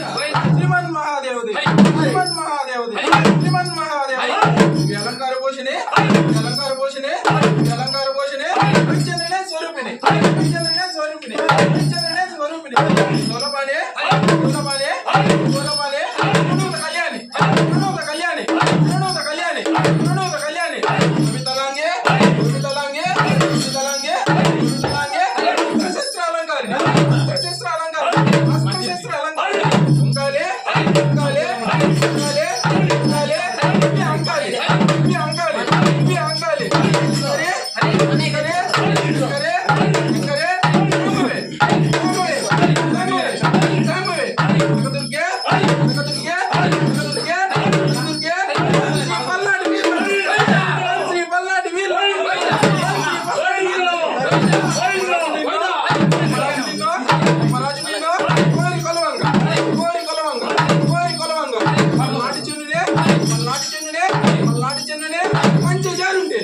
శ్రీమన్ మహాదేవుడి శ్రీమన్ మహాదేవుడి శ్రీమన్ మహాదేవుడి అలంకార పోషణే అలంకార పోషణే అలంకార పోషణే పంచంద్రనే స్వరూపిణి పంచంద్రనే స్వరూపిణి పంచంద్రనే స్వరూపిణి సోలపాలే సోలపాలే సోలపాలే ప్రణూత కళ్యాణి ప్రణూత కళ్యాణి ప్రణూత కళ్యాణి ప్రణూత కళ్యాణి వితలాంగే వితలాంగే వితలాంగే వితలాంగే శస్త్ర అలంకారి శస్త్ర అలంకారి శస్త్ర అలంకారి ఉంకాలే ఉంకాలే ఉంకాలే ఉంకాలే మీ అంకాలి మీ అంకాలి మీ అంకాలి సరే సరే సరే సరే రంగువే రంగువే రంగువే రంగువే దుర్గే దుర్గే దుర్గే దుర్గే శ్రీ పల్నాడు వీరు శ్రీ పల్నాడు వీరు మహారాజు మీను కోరి కొలవంగ కోరి కొలవంగ కోరి కొలవంగ మల్నాటి చెన్నునే మల్నాటి చెన్నునే మల్నాటి చెన్నునే మంచి జారుంటే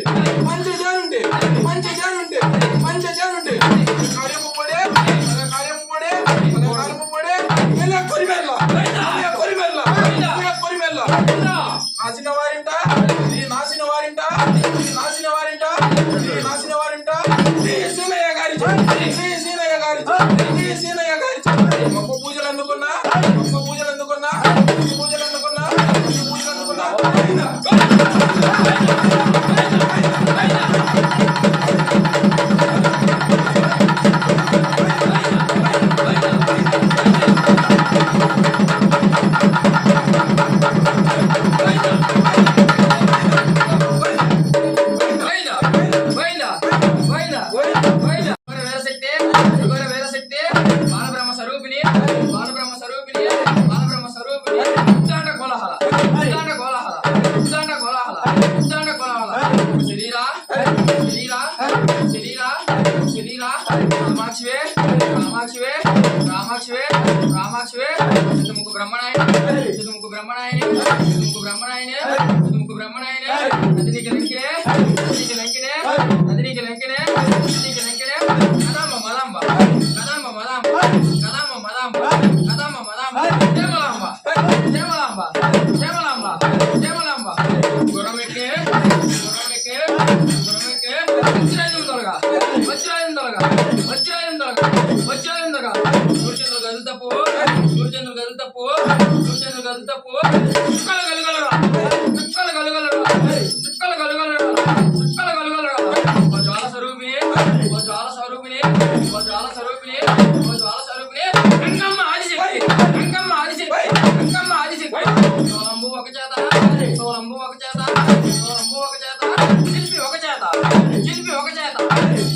మంచి జారుంటే మంచి జారుంటే మంచి జారుంటే కార్యము పడే కార్యము పడే కార్యము పడే ఎలా కొరిమెల్ల ఎలా కొరిమెల్ల ఎలా కొరిమెల్ల నాసిన వారింట ఈ నాసిన వారింట ఈ నాసిన వారింట ఈ నాసిన వారింట శ్రీ సీనయ్య గారి శ్రీ సీనయ్య గారి శ్రీ సీనయ్య గారి గొప్ప పూజలు అందుకున్నా గొప్ప పూజలు అందుకున్నా పూజలు అందుకున్నా పూజలు అందుకున్నా కామాక్షివే కామాక్షివే కామాక్షివే ముక్కు బ్రహ్మనాయని ముక్కు బ్రహ్మనాయని ముక్కు బ్రహ్మనాయని ముక్కు బ్రహ్మనాయని నదినికి లంకినే నదినికి లంకినే నదినికి లంకినే నదినికి లంకినే కదాంబ మదాంబ కదాంబ మదాంబ కదాంబ మదాంబ కదాంబ మదాంబ దేవలాంబ దేవలాంబ దేవలాంబ దేవలాంబ గురమెక్కే గురమెక్కే గురమెక్కే వజ్రాయుధం తొలగా వజ్రాయుధం తొలగా వజ్రాయుధం తొలగా వజ్రాయుధం తొలగా సూర్యచంద్రుడు గదులు తప్పు సూర్యచంద్రుడు గదులు తప్పు సూర్యచంద్రుడు గదులు తప్పు చుక్కలు కలుగలరా చుక్కలు కలుగలరా చుక్కలు కలుగలరా చుక్కలు కలుగలరా జ్వాల స్వరూపిణి జ్వాల స్వరూపిణి జ్వాల స్వరూపిణి జ్వాల స్వరూపిణి రంగమ్మ ఆదిశక్తి రంగమ్మ ఆదిశక్తి రంగమ్మ ఆదిశక్తి సోలంబు ఒక చేత సోలంబు ఒక చేత సోలంబు ఒక చేత శిల్పి ఒక చేత శిల్పి ఒక చేత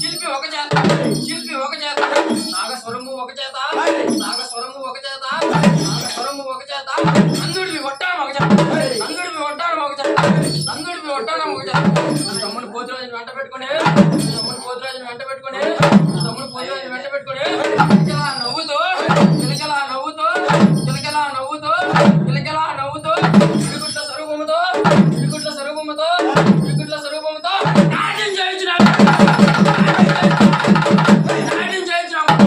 శిల్పి ఒక చేత శిల్పి ఒక చేత నాగస్వరము ఒక చేత నాగస్వరము ఒక చేత నాగస్వరము ఒక చేత నందుడివి ఒట్టాను ఒక చేత నందుడివి ఒట్టాను ఒక చేత నందుడివి ఒట్టాను ఒక చేత తమ్ముడు పోతురాజుని వెంట పెట్టుకుని తమ్ముడు పోతురాజుని వెంట పెట్టుకుని తమ్ముడు పోతురాజుని వెంట పెట్టుకుని కిలకిలా నవ్వుతూ కిలకిలా నవ్వుతూ కిలకిలా నవ్వుతూ కిలకిలా నవ్వుతూ ఇడుగుట్ల స్వరూపముతో ఇడుగుట్ల స్వరూపముతో ఇడుగుట్ల స్వరూపముతో నాట్యం చేయించినాడు నాట్యం చేయించినాము